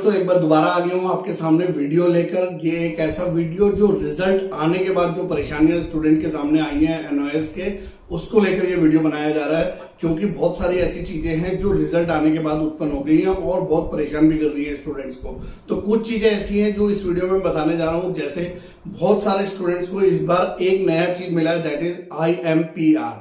दोस्तों, एक बार दोबारा आ गया हूँ आपके सामने वीडियो लेकर। ये एक ऐसा वीडियो जो रिजल्ट आने के बाद जो परेशानियां स्टूडेंट के सामने आई हैं एनओएस के, उसको लेकर ये वीडियो बनाया जा रहा है। क्योंकि बहुत सारी ऐसी चीजें हैं जो रिजल्ट आने के बाद उत्पन्न हो गई हैं और बहुत परेशान भी कर रही है स्टूडेंट्स को। तो कुछ चीजें ऐसी हैं जो इस वीडियो में बताने जा रहा हूँ। जैसे बहुत सारे स्टूडेंट्स को इस बार एक नया चीज मिला है, दैट इज IMPR।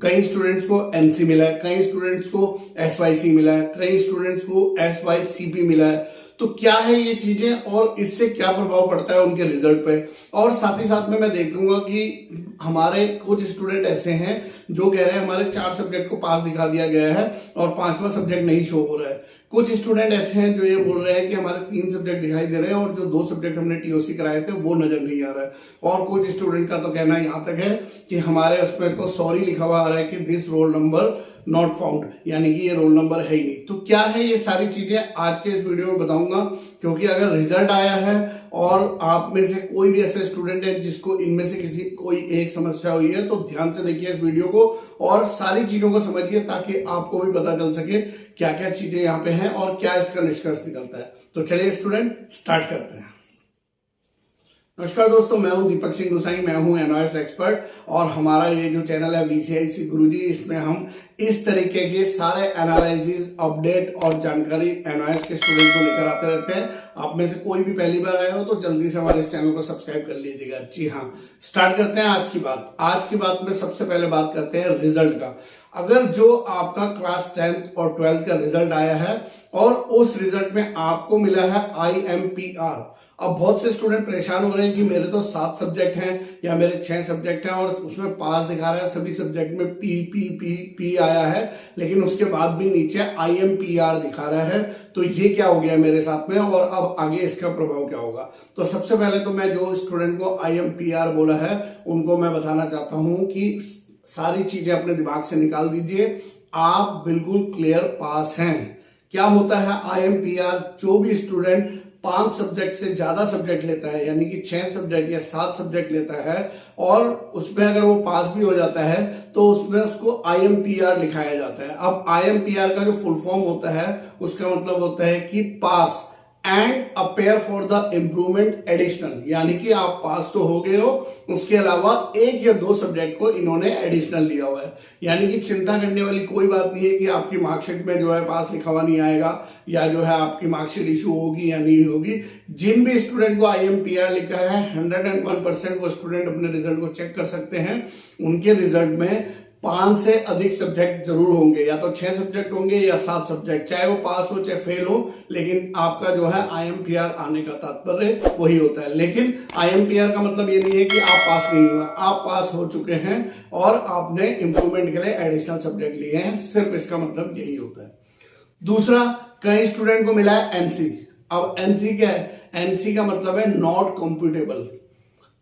कई स्टूडेंट्स को NC मिला है, कई स्टूडेंट्स को SYC मिला है, कई स्टूडेंट्स को SYCP मिला है। तो क्या है ये चीजें और इससे क्या प्रभाव पड़ता है उनके रिजल्ट पे। और साथ ही साथ में मैं देखूंगा कि हमारे कुछ स्टूडेंट ऐसे हैं जो कह रहे हैं हमारे 4 सब्जेक्ट को पास दिखा दिया गया है और 5वां सब्जेक्ट नहीं शो हो रहा है। कुछ स्टूडेंट ऐसे हैं जो ये बोल रहे हैं कि हमारे 3 सब्जेक्ट दिखाई दे रहे हैं और जो 2 सब्जेक्ट हमने TOC कराए थे वो नजर नहीं आ रहा है। और कुछ स्टूडेंट का तो कहना यहां तक है कि हमारे उसमें तो सॉरी लिखा हुआ आ रहा है कि this roll number not found, यानी कि ये रोल नंबर है ही नहीं। तो क्या है ये सारी चीजें आज के इस वीडियो में बताऊंगा। क्योंकि अगर रिजल्ट आया है और आप में से कोई भी ऐसे स्टूडेंट है जिसको इनमें से किसी कोई एक समस्या हुई है, तो ध्यान से देखिए इस वीडियो को और सारी चीजों को समझिए ताकि आपको भी पता चल सके क्या क्या चीजें यहाँ पे हैं और क्या इसका निष्कर्ष निकलता है। तो चलिए स्टूडेंट स्टार्ट करते हैं। नमस्कार दोस्तों, मैं हूं दीपक सिंह गुसाई, मैं हूं एनओएस एक्सपर्ट और हमारा ये जो चैनल है VCIC गुरुजी, इसमें हम इस तरीके के सारे एनालिसिस, अपडेट और जानकारी एनओएस के स्टूडेंट को लेकर आते रहते हैं। आप में से कोई भी पहली बार आए हो तो जल्दी से हमारे इस चैनल को सब्सक्राइब कर लीजिएगा। जी हाँ, स्टार्ट करते हैं आज की बात। आज की बात में सबसे पहले बात करते हैं रिजल्ट का। अगर जो आपका क्लास 10th और 12th का रिजल्ट आया है और उस रिजल्ट में आपको मिला है IMPR, अब बहुत से स्टूडेंट परेशान हो रहे हैं कि मेरे तो 7 सब्जेक्ट हैं या मेरे 6 सब्जेक्ट हैं और उसमें पास दिखा रहा है, सभी सब्जेक्ट में P आया है, लेकिन उसके बाद भी नीचे IMPR दिखा रहा है। तो ये क्या हो गया मेरे साथ में और अब आगे इसका प्रभाव क्या होगा। तो सबसे पहले तो मैं जो स्टूडेंट को IMPR बोला है उनको मैं बताना चाहता हूं कि सारी चीजें अपने दिमाग से निकाल दीजिए। आप बिल्कुल क्लियर पास हैं। क्या होता है IMPR? जो भी स्टूडेंट 5 सब्जेक्ट से ज्यादा सब्जेक्ट लेता है, यानी कि 6 सब्जेक्ट या 7 सब्जेक्ट लेता है और उसमें अगर वो पास भी हो जाता है तो उसमें उसको IMPR लिखाया जाता है। अब IMPR का जो फुल फॉर्म होता है उसका मतलब होता है कि pass and appear for the improvement additional, यानी कि आप पास तो हो गए हो, उसके अलावा 1 या 2 सब्जेक्ट को इन्होंने एडिशनल लिया हुआ है। यानी कि चिंता करने वाली कोई बात नहीं है कि आपकी मार्कशीट में जो है पास लिखा हुआ नहीं आएगा या जो है आपकी मार्कशीट इशू होगी या नहीं होगी। जिन भी स्टूडेंट को IMPR लिखा है 101% वो स्टूडेंट अपने रिजल्ट को चेक कर सकते हैं। उनके रिजल्ट में 5 से अधिक सब्जेक्ट जरूर होंगे, या तो 6 सब्जेक्ट होंगे या 7 सब्जेक्ट, चाहे वो पास हो चाहे फेल हो, लेकिन आपका जो है IMPR आने का तात्पर्य वही होता है। लेकिन IMPR का मतलब ये नहीं है कि आप पास नहीं हुए, आप पास हो चुके हैं और आपने इंप्रूवमेंट के लिए एडिशनल सब्जेक्ट लिए हैं, सिर्फ इसका मतलब यही होता है। दूसरा, कई स्टूडेंट को मिला है NC। अब NC क्या है? NC का मतलब है not computable,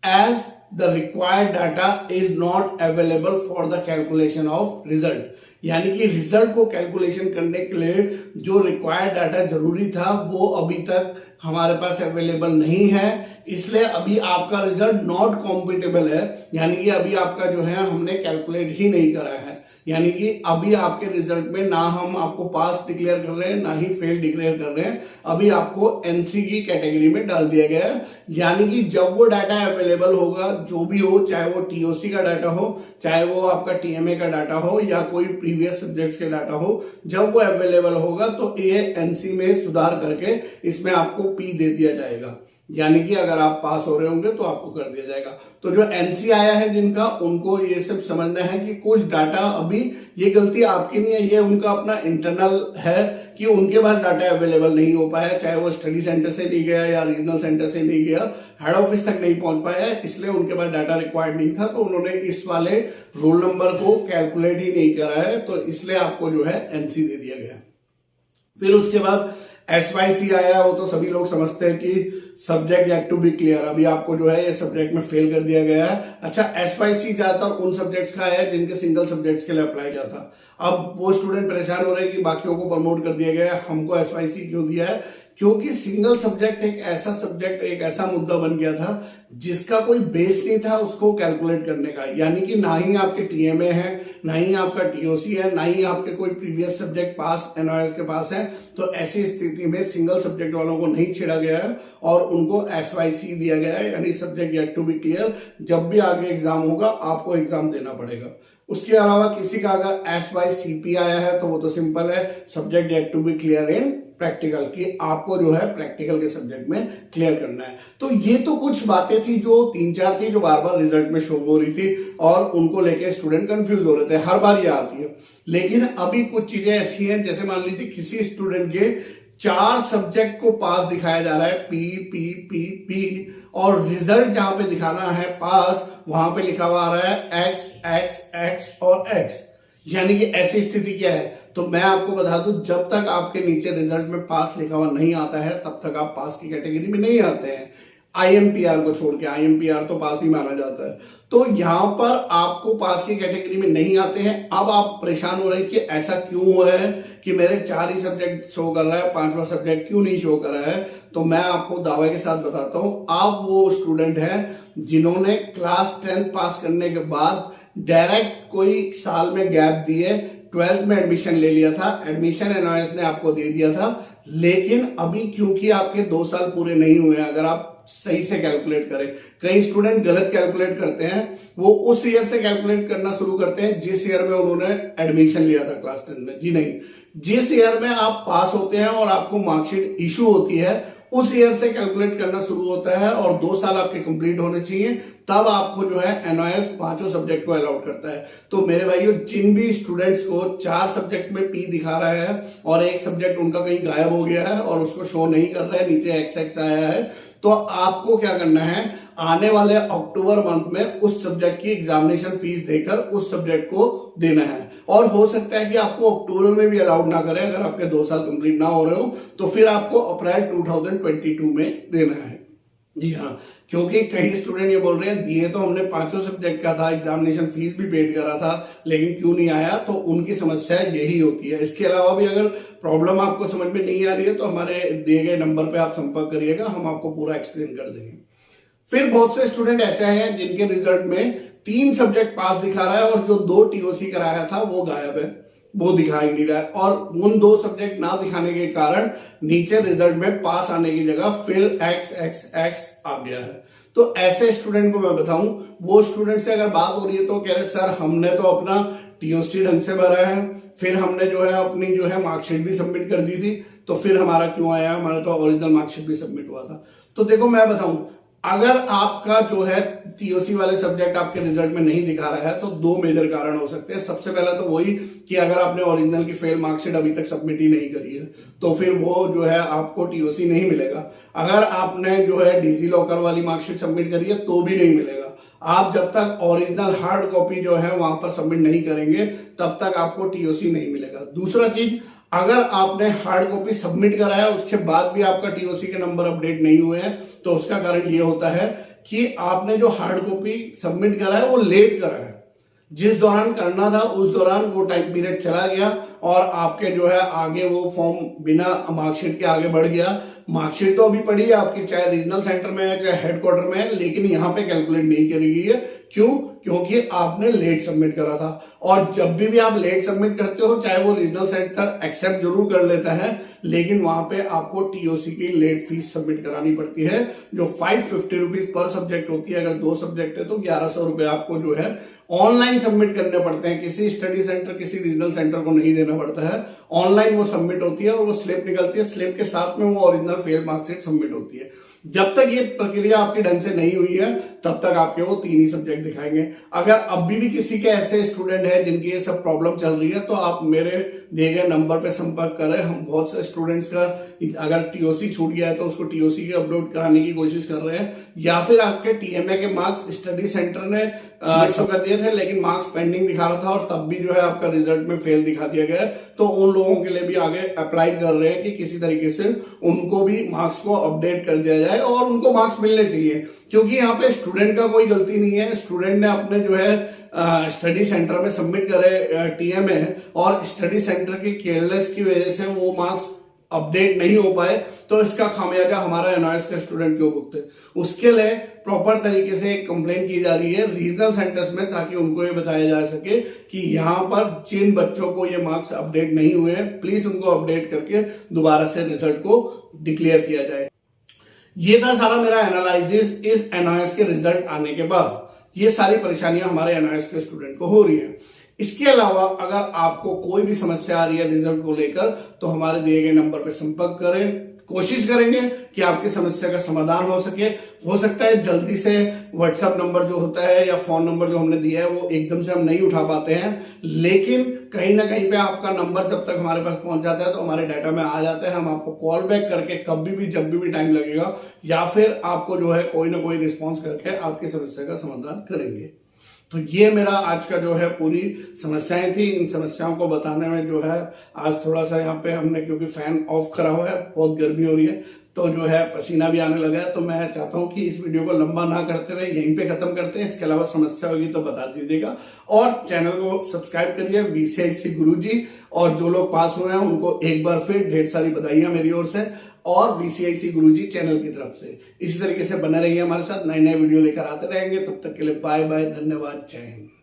as the required data is not available for the calculation of result। यानी कि रिजल्ट को कैलकुलेशन करने के लिए जो रिक्वायर्ड डाटा जरूरी था वो अभी तक हमारे पास अवेलेबल नहीं है, इसलिए अभी आपका रिजल्ट नॉट कॉम्पिटेबल है। यानी कि अभी आपका जो है हमने कैलकुलेट ही नहीं करा है, यानी कि अभी आपके रिजल्ट में ना हम आपको पास डिक्लेयर कर रहे हैं ना ही फेल डिक्लेयर कर रहे हैं, अभी आपको NC की कैटेगरी में डाल दिया गया है। यानी कि जब वो डाटा अवेलेबल होगा, जो भी हो, चाहे वो TOC का डाटा हो, चाहे वो आपका TMA का डाटा हो या कोई प्रीवियस सब्जेक्ट्स के डाटा हो, जब वो अवेलेबल होगा तो ये NC में सुधार करके इसमें आपको P दे दिया जाएगा। यानी कि अगर आप पास हो रहे होंगे तो आपको कर दिया जाएगा। तो जो NC आया है जिनका, उनको ये सब समझना है कि कुछ डाटा अभी, ये गलती आपकी नहीं है, ये उनका अपना इंटरनल है कि उनके पास डाटा अवेलेबल नहीं हो पाया, चाहे वो स्टडी सेंटर से नहीं गया या रीजनल सेंटर से नहीं गया, हेड ऑफिस तक नहीं पहुंच पाया, इसलिए उनके पास डाटा रिक्वायर्ड नहीं था। तो उन्होंने इस वाले रोल नंबर को कैलकुलेट ही नहीं करा है, तो इसलिए आपको जो है NC दे दिया गया। फिर उसके बाद SYC आया। वो तो सभी लोग समझते हैं कि subject yet to be clear, अभी आपको जो है ये सब्जेक्ट में फेल कर दिया गया है। अच्छा, SYC ज्यादातर उन सब्जेक्ट्स का है जिनके सिंगल सब्जेक्ट्स के लिए अप्लाई किया था। अब वो स्टूडेंट परेशान हो रहे हैं कि बाकियों को प्रमोट कर दिया गया है, हमको SYC क्यों दिया है? क्योंकि सिंगल सब्जेक्ट एक ऐसा मुद्दा बन गया था जिसका कोई बेस नहीं था उसको कैलकुलेट करने का। यानी कि ना ही आपके टीएमए है, ना ही आपका टीओसी है, ना ही आपके कोई प्रीवियस सब्जेक्ट पास एनओएस के पास है। तो ऐसी स्थिति में सिंगल सब्जेक्ट वालों को नहीं छेड़ा गया है और उनको एसवाईसी दिया गया है, यानी subject yet to be clear. जब भी आगे एग्जाम होगा आपको एग्जाम देना पड़ेगा। उसके अलावा किसी का अगर एसवाईसीपी आया है तो वो तो सिंपल है, subject yet to be clear in practical, की आपको जो है प्रैक्टिकल के सब्जेक्ट में क्लियर करना है। तो ये तो कुछ बातें थी जो 3-4 थी जो बार बार रिजल्ट में शो हो रही थी और उनको लेके स्टूडेंट कंफ्यूज हो रहे थे। हर बार ये आती है। लेकिन अभी कुछ चीजें ऐसी हैं, जैसे मान लीजिए किसी स्टूडेंट के 4 सब्जेक्ट को पास दिखाया जा रहा है, पी पी पी पी, और रिजल्ट जहां पे दिखाना है पास वहां पे लिखा हुआ आ रहा है एक्स एक्स एक्स और एक्स। यानी कि ऐसी स्थिति क्या है? तो मैं आपको बता दूं, जब तक आपके नीचे रिजल्ट में पास लिखा हुआ नहीं आता है तब तक आप पास की कैटेगरी में नहीं आते हैं। आईएमपीआर को छोड़ के, आईएमपीआर तो पास ही माना जाता है। तो यहां पर आपको पास की कैटेगरी में नहीं आते हैं। अब आप परेशान हो रहे हैं कि ऐसा क्यों हुआ है कि मेरे 4 ही सब्जेक्ट शो कर रहा है, 5वां सब्जेक्ट क्यों नहीं शो कर रहा है। तो मैं आपको दावे के साथ बताता हूं, आप वो स्टूडेंट हैं जिन्होंने क्लास 10 पास करने के बाद डायरेक्ट कोई साल में गैप दिए 12th में एडमिशन ले लिया था, एडमिशन एनओएस ने आपको दे दिया था। लेकिन अभी क्योंकि आपके 2 साल पूरे नहीं हुए, अगर आप सही से कैलकुलेट करें, कई स्टूडेंट गलत कैलकुलेट करते हैं, वो उस ईयर से कैलकुलेट करना शुरू करते हैं जिस ईयर में उन्होंने एडमिशन लिया था क्लास 10 में। जी नहीं, जिस ईयर में आप पास होते हैं और आपको मार्कशीट इशू होती है उस ईयर से कैलकुलेट करना शुरू होता है और 2 साल आपके कंप्लीट होने चाहिए, तब आपको जो है एनओएस 5 सब्जेक्ट को अलाउड करता है। तो मेरे भाइयों, जिन भी स्टूडेंट्स को 4 सब्जेक्ट में पी दिखा रहा है और एक सब्जेक्ट उनका कहीं गायब हो गया है और उसको शो नहीं कर रहा है, नीचे एक्स एक्स आया है, तो आपको क्या करना है, आने वाले अक्टूबर मंथ में उस सब्जेक्ट की एग्जामिनेशन फीस देकर उस सब्जेक्ट को देना है। और हो सकता है कि आपको अक्टूबर में भी अलाउड ना करें, अगर आपके 2 साल कंप्लीट ना हो रहे हो तो फिर आपको अप्रैल 2022 में देना है। जी हाँ, क्योंकि कई स्टूडेंट ये बोल रहे हैं दिए तो हमने 5 सब्जेक्ट का था, एग्जामिनेशन फीस भी पेड करा था, लेकिन क्यों नहीं आया। तो उनकी समस्या यही होती है। इसके अलावा भी अगर प्रॉब्लम आपको समझ में नहीं आ रही है तो हमारे दिए गए नंबर पे आप संपर्क करिएगा, हम आपको पूरा एक्सप्लेन कर देंगे। फिर बहुत से स्टूडेंट ऐसे हैं जिनके रिजल्ट में 3 सब्जेक्ट पास दिखा रहा है और जो 2 टीओसी कराया था वो गायब है, वो दिखा ही नहीं रहा है। और उन 2 सब्जेक्ट ना दिखाने के कारण नीचे रिजल्ट में पास आने की जगह फिर एक्स एक्स एक्स आ गया है। तो ऐसे स्टूडेंट को मैं बताऊं, वो स्टूडेंट से अगर बात हो रही है तो कह रहे सर हमने तो अपना टीओसी ढंग से भरा है, फिर हमने जो है अपनी जो है मार्कशीट भी सबमिट कर दी थी, तो फिर हमारा क्यों आया, हमारा तो ओरिजिनल मार्कशीट भी सबमिट हुआ था। तो देखो मैं बताऊं, अगर आपका जो है टीओसी वाले सब्जेक्ट आपके रिजल्ट में नहीं दिखा रहा है तो 2 मेजर कारण हो सकते हैं। सबसे पहला तो वही कि अगर आपने ओरिजिनल की फेल मार्कशीट अभी तक सबमिट ही नहीं करी है तो फिर वो जो है आपको टीओसी नहीं मिलेगा। अगर आपने जो है डीजी लॉकर वाली मार्कशीट सबमिट करी है तो भी नहीं मिलेगा। आप जब तक ओरिजिनल हार्ड कॉपी जो है वहां पर सबमिट नहीं करेंगे तब तक आपको टीओसी नहीं मिलेगा। दूसरा चीज, अगर आपने हार्ड कॉपी सबमिट करा है उसके बाद भी आपका टीओसी के नंबर अपडेट नहीं हुए हैं तो उसका कारण ये होता है कि आपने जो हार्ड कॉपी सबमिट करा है वो लेट करा है। जिस दौरान करना था उस दौरान वो टाइम पीरियड चला गया और आपके जो है आगे वो फॉर्म बिना मार्कशीट के आगे बढ़ गया। मार्कशीट तो अभी पड़ी है आपकी, चाहे रीजनल सेंटर में है चाहे हेडक्वार्टर में है, लेकिन यहाँ पे कैलकुलेट नहीं करी गई है। क्यों? क्योंकि आपने लेट सबमिट करा था। और जब भी आप लेट सबमिट करते हो, चाहे वो रीजनल सेंटर एक्सेप्ट जरूर कर लेता है, लेकिन वहां पे आपको टीओसी की लेट फीस सबमिट करानी पड़ती है जो 550 रुपीज पर सब्जेक्ट होती है। अगर 2 सब्जेक्ट है तो 1100 रुपए आपको जो है ऑनलाइन सबमिट करने पड़ते हैं। किसी स्टडी सेंटर, किसी रीजनल सेंटर को नहीं देना पड़ता है, ऑनलाइन वो सबमिट होती है और वो स्लिप निकलती है। स्लिप के साथ में वो ओरिजिनल फेल मार्कशीट सबमिट होती है। जब तक ये प्रक्रिया आपकी ढंग से नहीं हुई है तब तक आपके वो 3 ही सब्जेक्ट दिखाएंगे। अगर अभी भी किसी के ऐसे स्टूडेंट हैं जिनकी ये सब प्रॉब्लम चल रही है तो आप मेरे दिए गए नंबर पे संपर्क करें। हम बहुत से स्टूडेंट्स का अगर टीओसी छूट गया है तो उसको टीओसी की अपलोड कराने की कोशिश कर रहे हैं, या फिर आपके टीएमए के मार्क्स स्टडी सेंटर ने इशू कर दिए थे लेकिन मार्क्स पेंडिंग दिखा रहा था और तब भी जो है आपका रिजल्ट में फेल दिखा दिया गया है, तो उन लोगों के लिए भी आगे अप्लाई कर रहे हैं कि किसी तरीके से उनको भी मार्क्स को अपडेट कर दिया जाए और उनको मार्क्स मिलने चाहिए। क्योंकि यहाँ पे स्टूडेंट का कोई गलती नहीं है, स्टूडेंट ने अपने जो है स्टडी सेंटर में सबमिट करे टीएमए और स्टडी सेंटर की केयरलेस की वजह से वो मार्क्स अपडेट नहीं हो पाए तो इसका खामियाजा हमारा एनओएस के स्टूडेंट क्यों भुगते। उसके लिए प्रॉपर तरीके से कंप्लेन की जा रही है रीजनल सेंटर्स में, ताकि उनको ये बताया जा सके कि यहाँ पर जिन बच्चों को ये मार्क्स अपडेट नहीं हुए हैं प्लीज उनको अपडेट करके दोबारा से रिजल्ट को डिक्लेयर किया जाए। ये था सारा मेरा एनालिसिस इस एनओएस के रिजल्ट आने के बाद। ये सारी परेशानियां हमारे एनओएस के स्टूडेंट को हो रही है। इसके अलावा अगर आपको कोई भी समस्या आ रही है रिजल्ट को लेकर तो हमारे दिए गए नंबर पर संपर्क करें। कोशिश करेंगे कि आपकी समस्या का समाधान हो सके। हो सकता है जल्दी से व्हाट्सएप नंबर जो होता है या फोन नंबर जो हमने दिया है वो एकदम से हम नहीं उठा पाते हैं, लेकिन कहीं ना कहीं पे आपका नंबर जब तक हमारे पास पहुंच जाता है तो हमारे डाटा में आ जाता है। हम आपको कॉल बैक करके कभी भी जब भी टाइम लगेगा या फिर आपको जो है कोई ना कोई रिस्पॉन्स करके आपकी समस्या का समाधान करेंगे। तो ये मेरा आज का जो है पूरी समस्याएं थी। इन समस्याओं को बताने में जो है आज थोड़ा सा यहाँ पे हमने, क्योंकि फैन ऑफ करा हुआ है, बहुत गर्मी हो रही है तो जो है पसीना भी आने लगा है, तो मैं चाहता हूँ कि इस वीडियो को लंबा ना करते हुए यहीं पे खत्म करते हैं। इसके अलावा समस्या होगी तो बता दीजिएगा और चैनल को सब्सक्राइब करिए VCIC गुरुजी। और जो लोग पास हुए हैं उनको एक बार फिर ढेर सारी बधाइयां मेरी ओर से और VCIC गुरुजी चैनल की तरफ से। इसी तरीके से बने रहिए हमारे साथ, नए नए वीडियो लेकर आते रहेंगे। तब तक के लिए बाय बाय, धन्यवाद, जय हिंद।